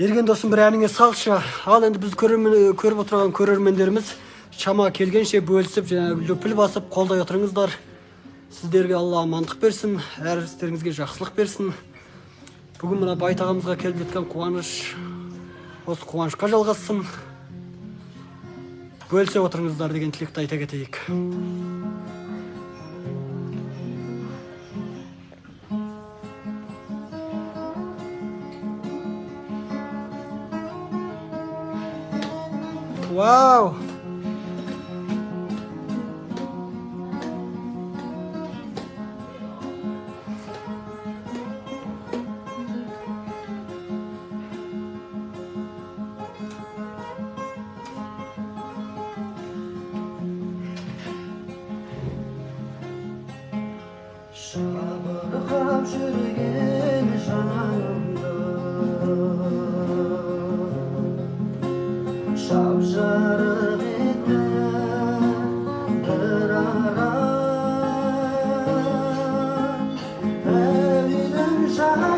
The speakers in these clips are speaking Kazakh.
Ерген досым бір әніңе салшы. Ал енді біз көріп отырған көрермендеріміз шама келгенше бөлісіп, лүпіл басып қолдай отырыңыздар. Сіздерге Алла амандық берсін, әр істеріңізге жақсылық берсін. Бүгін мына байтағымызға келіп жеткен қуаныш осы қуанышқа жалғассын. Бөлісе отырыңыздар деген тілекті айта кетейік. Вау! Şabırğam жүрген жанымды шапжарық етті бір арам әуенім жаңа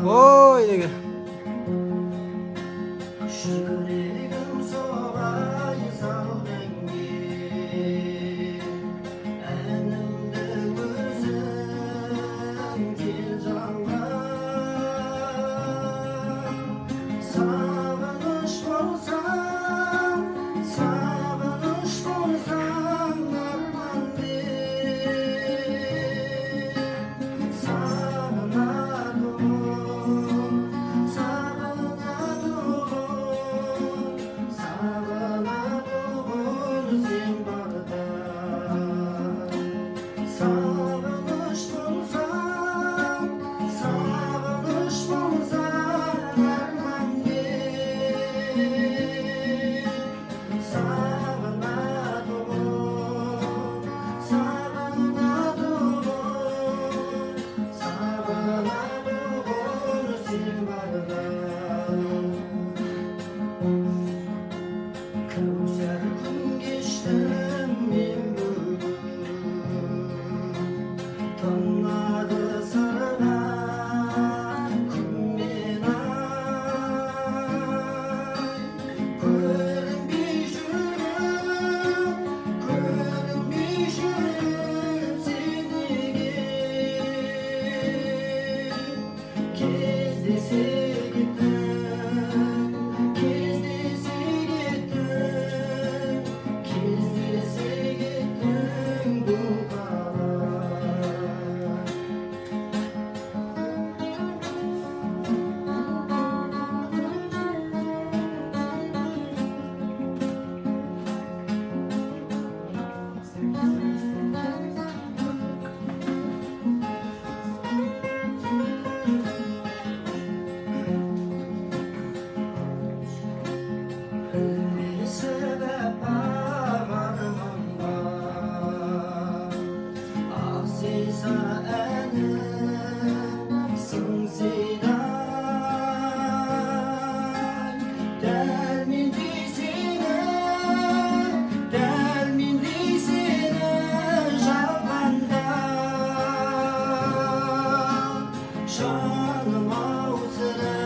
Oy деген. жүрегім соғай сәулеңе әнімді көрсін кел жанға сағыныш болсаң арман деп Көзәр күн кештім мен бүгін тынады сырға күнмен ай көрінбей жүріп сен неге кездесе sebep armağanımda Aziza enim sınsiday Delmindisine javanda Şanım avsırı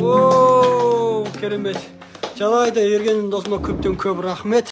О, керемет. Жарайды, ерген досыма көптен көп рахмет.